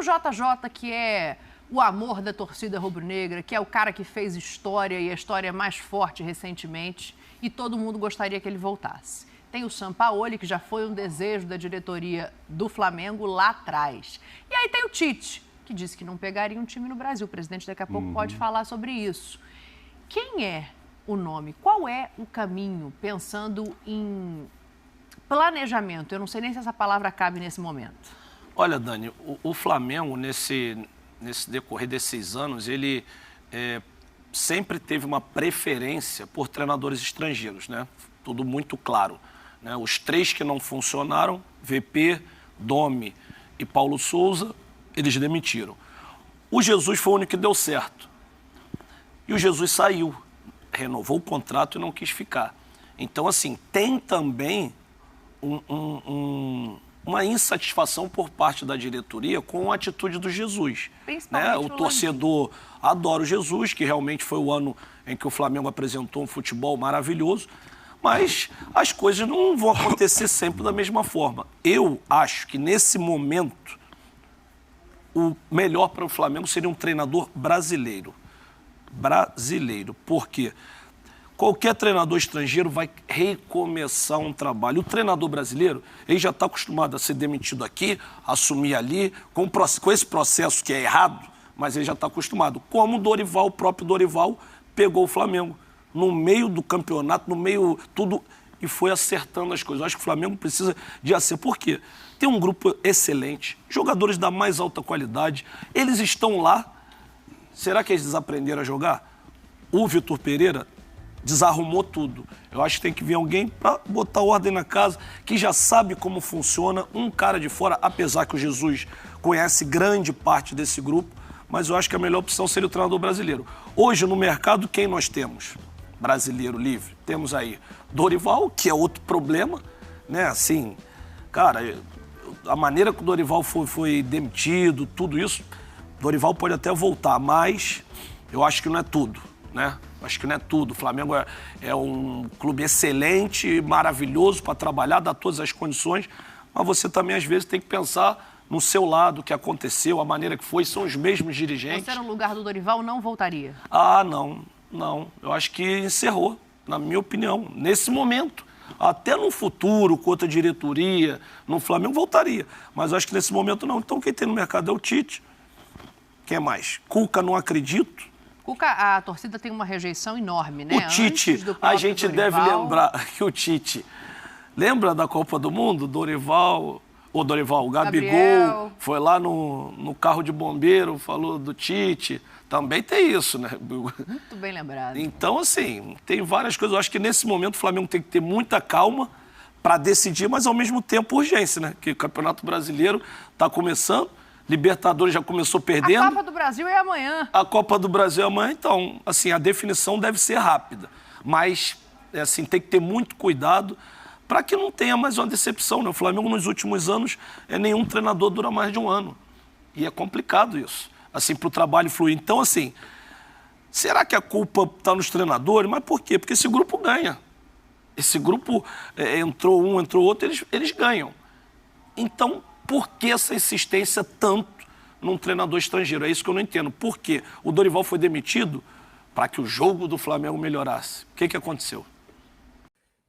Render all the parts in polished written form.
o JJ, que é o amor da torcida rubro-negra, que é o cara que fez história e a história mais forte recentemente, e todo mundo gostaria que ele voltasse. Tem o Sampaoli, que já foi um desejo da diretoria do Flamengo lá atrás. E aí tem o Tite, que disse que não pegaria um time no Brasil. O presidente daqui a pouco pode falar sobre isso. Quem é o nome? Qual é o caminho, pensando em planejamento? Eu não sei nem se essa palavra cabe nesse momento. Olha, Dani, o Flamengo, nesse decorrer desses anos, ele sempre teve uma preferência por treinadores estrangeiros, né? Tudo muito claro, né? Os 3 que não funcionaram, VP, Domi e Paulo Souza, eles demitiram. O Jesus foi o único que deu certo. E o Jesus saiu, renovou o contrato e não quis ficar. Então, assim, tem também uma insatisfação por parte da diretoria com a atitude do Jesus. Né? O torcedor adora o Jesus, que realmente foi o ano em que o Flamengo apresentou um futebol maravilhoso, mas as coisas não vão acontecer sempre da mesma forma. Eu acho que, nesse momento, o melhor para o Flamengo seria um treinador brasileiro. Por quê? Qualquer treinador estrangeiro vai recomeçar um trabalho. O treinador brasileiro, ele já está acostumado a ser demitido aqui, assumir ali, com esse processo que é errado, mas ele já está acostumado. Como o próprio Dorival, pegou o Flamengo no meio do campeonato, no meio tudo, e foi acertando as coisas. Eu acho que o Flamengo precisa de acerto. Por quê? Tem um grupo excelente, jogadores da mais alta qualidade, eles estão lá. Será que eles desaprenderam a jogar? O Vitor Pereira desarrumou tudo. Eu acho que tem que vir alguém para botar ordem na casa, que já sabe como funciona, um cara de fora, apesar que o Jesus conhece grande parte desse grupo, mas eu acho que a melhor opção seria o treinador brasileiro. Hoje, no mercado, quem nós temos? Brasileiro livre. Temos aí Dorival, que é outro problema, né? Assim, cara, a maneira que o Dorival foi demitido, tudo isso, Dorival pode até voltar, mas eu acho que não é tudo, né? Acho que não é tudo. O Flamengo é um clube excelente, maravilhoso para trabalhar, dá todas as condições, mas você também, às vezes, tem que pensar no seu lado, o que aconteceu, a maneira que foi, são os mesmos dirigentes. Você, no lugar do Dorival, não voltaria? Ah, não. Eu acho que encerrou, na minha opinião, nesse momento. Até no futuro, com outra diretoria, no Flamengo, voltaria. Mas eu acho que nesse momento não. Então, quem tem no mercado é o Tite. Quem mais? Cuca, não acredito. Cuca, a torcida tem uma rejeição enorme, né? O Tite, a gente deve lembrar que o Tite... Lembra da Copa do Mundo? O Gabigol foi lá no carro de bombeiro, falou do Tite. Também tem isso, né? Muito bem lembrado. Então, assim, tem várias coisas. Eu acho que nesse momento o Flamengo tem que ter muita calma para decidir, mas ao mesmo tempo urgência, né? Que o Campeonato Brasileiro está começando, Libertadores já começou perdendo. A Copa do Brasil é amanhã. A Copa do Brasil é amanhã, então, assim, a definição deve ser rápida. Mas, assim, tem que ter muito cuidado para que não tenha mais uma decepção, né? O Flamengo, nos últimos anos, nenhum treinador dura mais de um ano. E é complicado isso, assim, para o trabalho fluir. Então, assim, será que a culpa está nos treinadores? Mas por quê? Porque esse grupo ganha. Esse grupo, entrou um, entrou outro, eles ganham. Então, por que essa insistência tanto num treinador estrangeiro? É isso que eu não entendo. Por quê? O Dorival foi demitido para que o jogo do Flamengo melhorasse. O que aconteceu?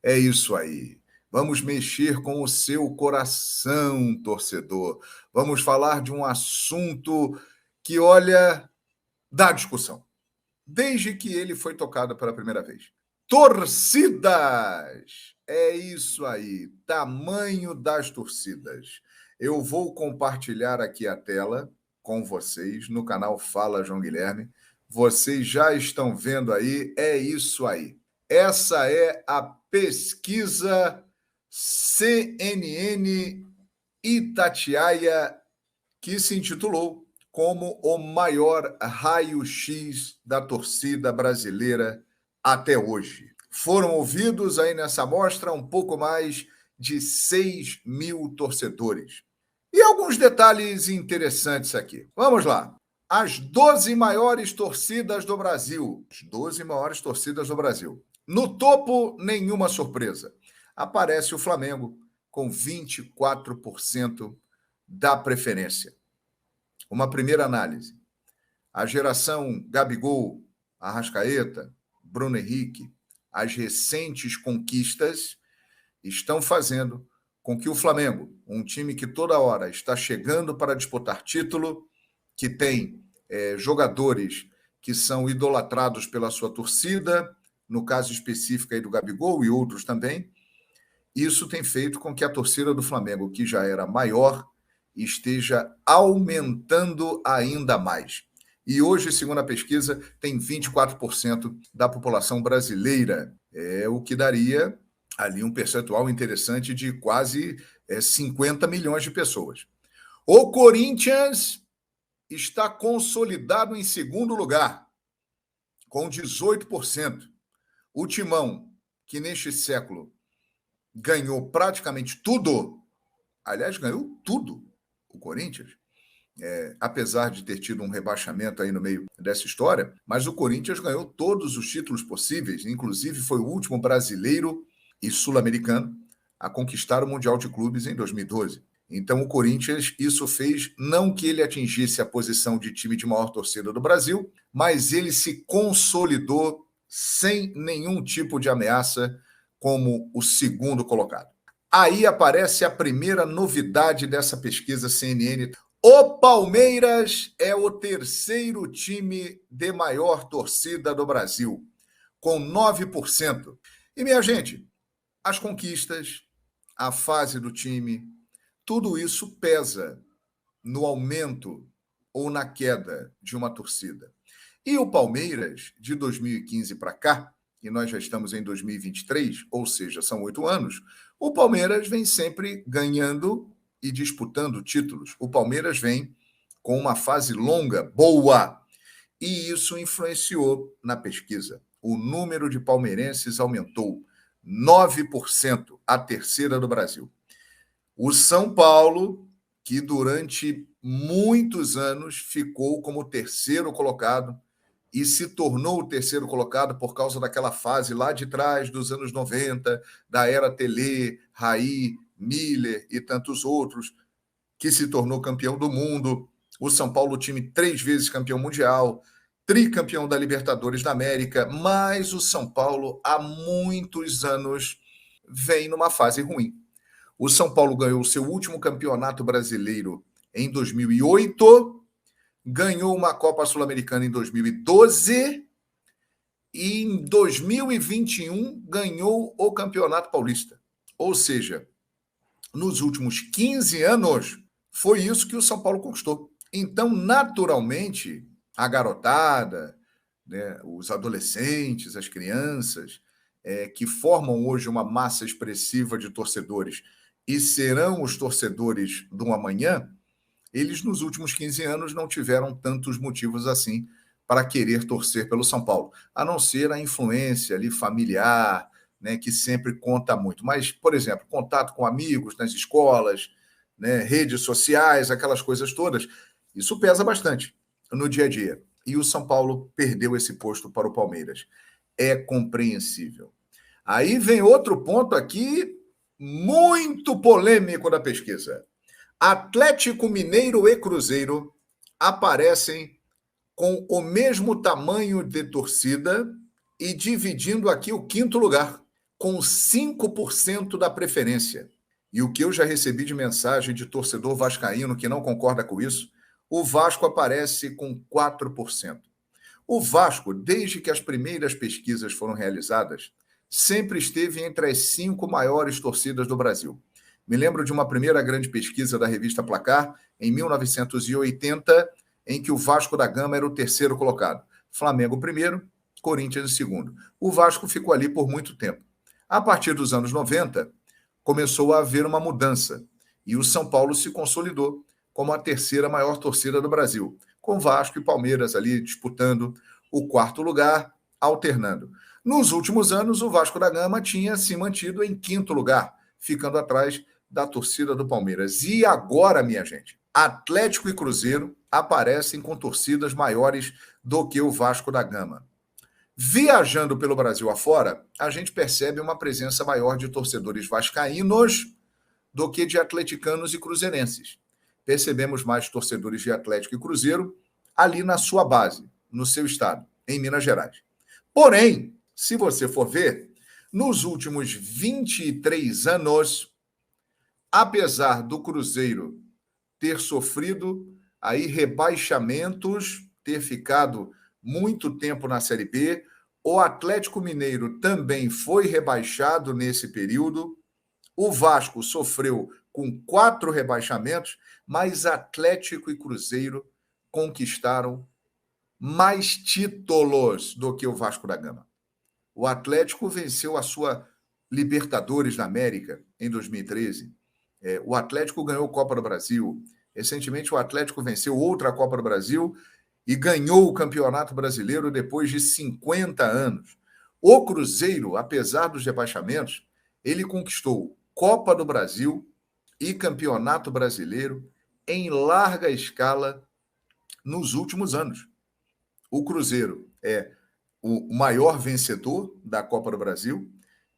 É isso aí. Vamos mexer com o seu coração, torcedor. Vamos falar de um assunto que, olha, dá discussão. Desde que ele foi tocado pela primeira vez. Torcidas! É isso aí. Tamanho das torcidas. Eu vou compartilhar aqui a tela com vocês no canal Fala João Guilherme. Vocês já estão vendo aí, é isso aí. Essa é a pesquisa CNN Itatiaia, que se intitulou como o maior raio-x da torcida brasileira até hoje. Foram ouvidos aí nessa amostra um pouco mais de 6 mil torcedores. E alguns detalhes interessantes aqui. Vamos lá. As 12 maiores torcidas do Brasil. As 12 maiores torcidas do Brasil. No topo, nenhuma surpresa. Aparece o Flamengo com 24% da preferência. Uma primeira análise. A geração Gabigol, Arrascaeta, Bruno Henrique, as recentes conquistas estão fazendo com que o Flamengo, um time que toda hora está chegando para disputar título, que tem jogadores que são idolatrados pela sua torcida, no caso específico aí do Gabigol e outros também, isso tem feito com que a torcida do Flamengo, que já era maior, esteja aumentando ainda mais. E hoje, segundo a pesquisa, tem 24% da população brasileira, o que daria ali um percentual interessante de quase 50 milhões de pessoas. O Corinthians está consolidado em segundo lugar, com 18%. O Timão, que neste século ganhou praticamente tudo, aliás, ganhou tudo, o Corinthians, apesar de ter tido um rebaixamento aí no meio dessa história, mas o Corinthians ganhou todos os títulos possíveis, inclusive foi o último brasileiro e sul-americano a conquistar o Mundial de Clubes em 2012. Então, o Corinthians, isso fez não que ele atingisse a posição de time de maior torcida do Brasil, mas ele se consolidou sem nenhum tipo de ameaça como o segundo colocado. Aí aparece a primeira novidade dessa pesquisa CNN. O Palmeiras é o terceiro time de maior torcida do Brasil, com 9%. E, minha gente, as conquistas, a fase do time, tudo isso pesa no aumento ou na queda de uma torcida. E o Palmeiras, de 2015 para cá, e nós já estamos em 2023, ou seja, são 8 anos, o Palmeiras vem sempre ganhando e disputando títulos. O Palmeiras vem com uma fase longa, boa, e isso influenciou na pesquisa. O número de palmeirenses aumentou 9%, a terceira do Brasil. O São Paulo, que durante muitos anos ficou como terceiro colocado e se tornou o terceiro colocado por causa daquela fase lá de trás, dos anos 90, da era Telê, Raí, Miller e tantos outros, que se tornou campeão do mundo. O São Paulo, time 3 vezes campeão mundial, tricampeão da Libertadores da América, mas o São Paulo, há muitos anos, vem numa fase ruim. O São Paulo ganhou o seu último campeonato brasileiro em 2008, ganhou uma Copa Sul-Americana em 2012 e em 2021 ganhou o Campeonato Paulista. Ou seja, nos últimos 15 anos, foi isso que o São Paulo conquistou. Então, naturalmente, a garotada, né, os adolescentes, as crianças, que formam hoje uma massa expressiva de torcedores e serão os torcedores do amanhã, eles nos últimos 15 anos não tiveram tantos motivos assim para querer torcer pelo São Paulo, a não ser a influência ali familiar, né, que sempre conta muito. Mas, por exemplo, contato com amigos nas escolas, né, redes sociais, aquelas coisas todas, isso pesa bastante no dia a dia. E o São Paulo perdeu esse posto para o Palmeiras. É compreensível. Aí vem outro ponto aqui muito polêmico da pesquisa. Atlético Mineiro e Cruzeiro aparecem com o mesmo tamanho de torcida e dividindo aqui o quinto lugar, com 5% da preferência. E o que eu já recebi de mensagem de torcedor vascaíno que não concorda com isso, o Vasco aparece com 4%. O Vasco, desde que as primeiras pesquisas foram realizadas, sempre esteve entre as 5 maiores torcidas do Brasil. Me lembro de uma primeira grande pesquisa da revista Placar, em 1980, em que o Vasco da Gama era o terceiro colocado. Flamengo primeiro, Corinthians em segundo. O Vasco ficou ali por muito tempo. A partir dos anos 90, começou a haver uma mudança e o São Paulo se consolidou como a terceira maior torcida do Brasil, com Vasco e Palmeiras ali disputando o quarto lugar, alternando. Nos últimos anos, o Vasco da Gama tinha se mantido em quinto lugar, ficando atrás da torcida do Palmeiras. E agora, minha gente, Atlético e Cruzeiro aparecem com torcidas maiores do que o Vasco da Gama. Viajando pelo Brasil afora, a gente percebe uma presença maior de torcedores vascaínos do que de atleticanos e cruzeirenses. percebemos mais torcedores de Atlético e Cruzeiro ali na sua base, no seu estado, em Minas Gerais. Porém, se você for ver, nos últimos 23 anos, apesar do Cruzeiro ter sofrido aí rebaixamentos, ter ficado muito tempo na Série B, o Atlético Mineiro também foi rebaixado nesse período, o Vasco sofreu com 4 rebaixamentos, mas Atlético e Cruzeiro conquistaram mais títulos do que o Vasco da Gama. O Atlético venceu a sua Libertadores da América em 2013. O Atlético ganhou a Copa do Brasil. Recentemente, o Atlético venceu outra Copa do Brasil e ganhou o Campeonato Brasileiro depois de 50 anos. O Cruzeiro, apesar dos rebaixamentos, ele conquistou Copa do Brasil e Campeonato Brasileiro em larga escala nos últimos anos. O Cruzeiro é o maior vencedor da Copa do Brasil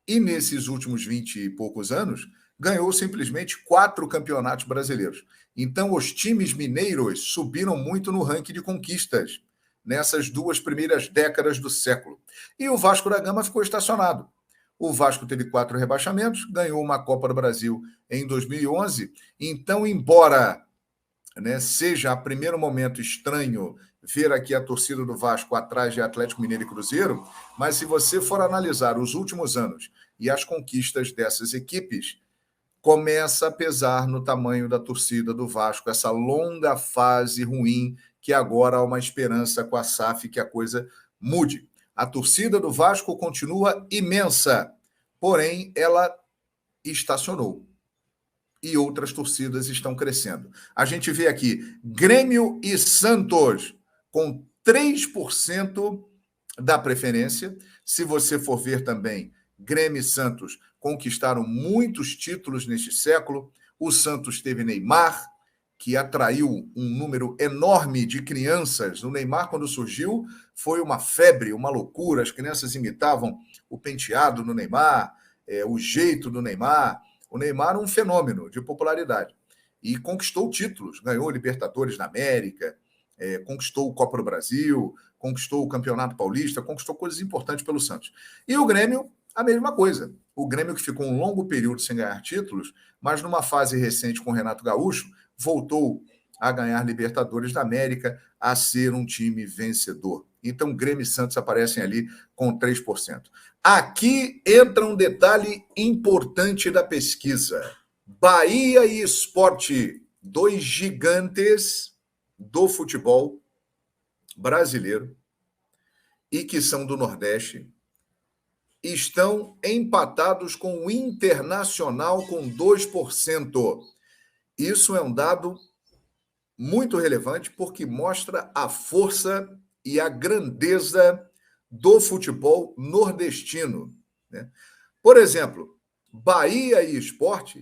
e, nesses últimos 20 e poucos anos, ganhou simplesmente 4 campeonatos brasileiros. Então, os times mineiros subiram muito no ranking de conquistas nessas 2 primeiras décadas do século. E o Vasco da Gama ficou estacionado. O Vasco teve 4 rebaixamentos, ganhou uma Copa do Brasil em 2011. Então, embora seja a primeiro momento estranho ver aqui a torcida do Vasco atrás de Atlético Mineiro e Cruzeiro, mas se você for analisar os últimos anos e as conquistas dessas equipes, começa a pesar no tamanho da torcida do Vasco, essa longa fase ruim, que agora há uma esperança com a SAF que a coisa mude. A torcida do Vasco continua imensa, porém ela estacionou. E outras torcidas estão crescendo. A gente vê aqui Grêmio e Santos com 3% da preferência. Se você for ver também, Grêmio e Santos conquistaram muitos títulos neste século. O Santos teve Neymar, que atraiu um número enorme de crianças. O Neymar, quando surgiu, foi uma febre, uma loucura. As crianças imitavam o penteado no Neymar, o jeito do Neymar. O Neymar é um fenômeno de popularidade. E conquistou títulos, ganhou Libertadores da América, conquistou o Copa do Brasil, conquistou o Campeonato Paulista, conquistou coisas importantes pelo Santos. E o Grêmio, a mesma coisa. O Grêmio que ficou um longo período sem ganhar títulos, mas numa fase recente com o Renato Gaúcho, voltou a ganhar Libertadores da América, a ser um time vencedor. Então, Grêmio e Santos aparecem ali com 3%. Aqui entra um detalhe importante da pesquisa. Bahia e Sport, 2 gigantes do futebol brasileiro e que são do Nordeste, estão empatados com o Internacional com 2%. Isso é um dado muito relevante porque mostra a força e a grandeza do futebol nordestino. Por exemplo, Bahia e Sport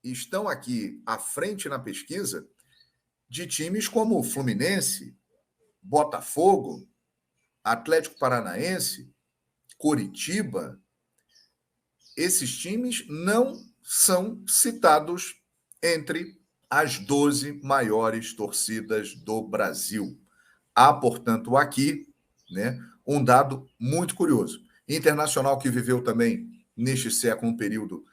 estão aqui à frente na pesquisa de times como Fluminense, Botafogo, Atlético Paranaense, Coritiba. Esses times não são citados entre as 12 maiores torcidas do Brasil. Há, portanto, aqui um dado muito curioso. Internacional que viveu também, neste século, um período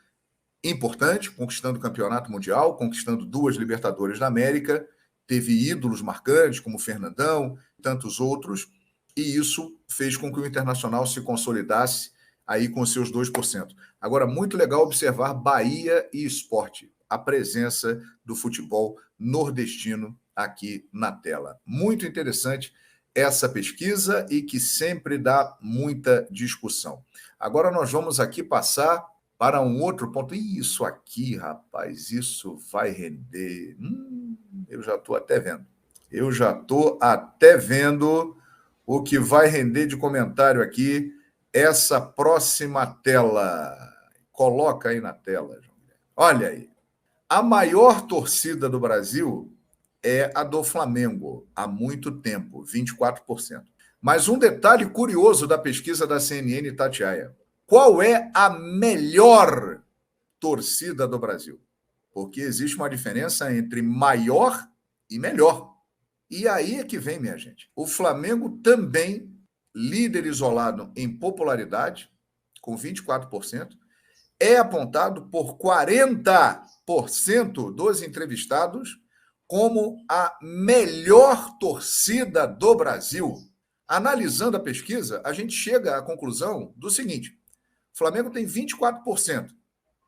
importante, conquistando o Campeonato Mundial, conquistando 2 Libertadores da América, teve ídolos marcantes, como Fernandão, tantos outros, e isso fez com que o Internacional se consolidasse aí com seus 2%. Agora, muito legal observar Bahia e Sport, a presença do futebol nordestino aqui na tela. Muito interessante essa pesquisa e que sempre dá muita discussão. Agora nós vamos aqui passar para um outro ponto. Isso aqui, rapaz, isso vai render. Eu já estou até vendo. Eu já estou até vendo o que vai render de comentário aqui. Essa próxima tela. Coloca aí na tela, João. Olha aí. A maior torcida do Brasil é a do Flamengo, há muito tempo, 24%. Mas um detalhe curioso da pesquisa da CNN Itatiaia. Qual é a melhor torcida do Brasil? porque existe uma diferença entre maior e melhor. E aí é que vem, minha gente. O Flamengo também, líder isolado em popularidade, com 24%, é apontado por 40% dos entrevistados como a melhor torcida do Brasil. Analisando a pesquisa, a gente chega à conclusão do seguinte: o Flamengo tem 24%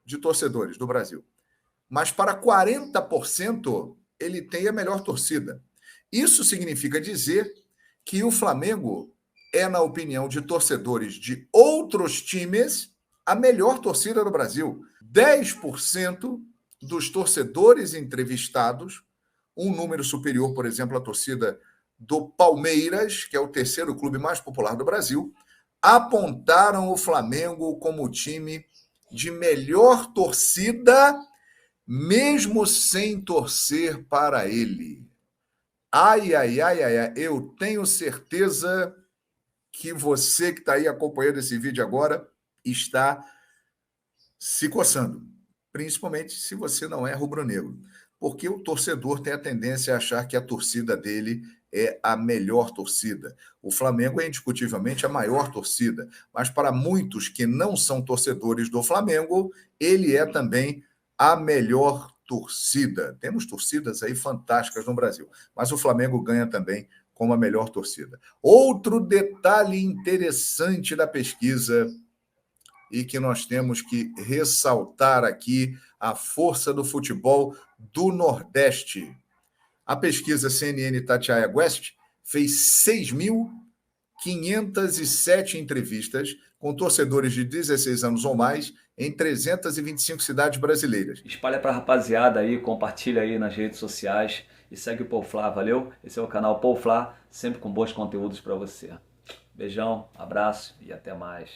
de torcedores do Brasil, mas para 40% ele tem a melhor torcida. Isso significa dizer que o Flamengo é, na opinião de torcedores de outros times, a melhor torcida do Brasil. 10% dos torcedores entrevistados, um número superior, por exemplo, à torcida do Palmeiras, que é o terceiro clube mais popular do Brasil, apontaram o Flamengo como o time de melhor torcida, mesmo sem torcer para ele. Ai, ai, ai, ai, ai, eu tenho certeza que você que está aí acompanhando esse vídeo agora está se coçando, principalmente se você não é rubro-negro, porque o torcedor tem a tendência a achar que a torcida dele é a melhor torcida. O Flamengo é indiscutivelmente a maior torcida, mas para muitos que não são torcedores do Flamengo, ele é também a melhor torcida. Temos torcidas aí fantásticas no Brasil, mas o Flamengo ganha também como a melhor torcida. Outro detalhe interessante da pesquisa e que nós temos que ressaltar aqui a força do futebol do Nordeste. A pesquisa CNN Itatiaia West fez 6.507 entrevistas com torcedores de 16 anos ou mais em 325 cidades brasileiras. Espalha pra rapaziada aí, compartilha aí nas redes sociais e segue o Paulflá, valeu? Esse é o canal Paulflá, sempre com bons conteúdos para você. Beijão, abraço e até mais.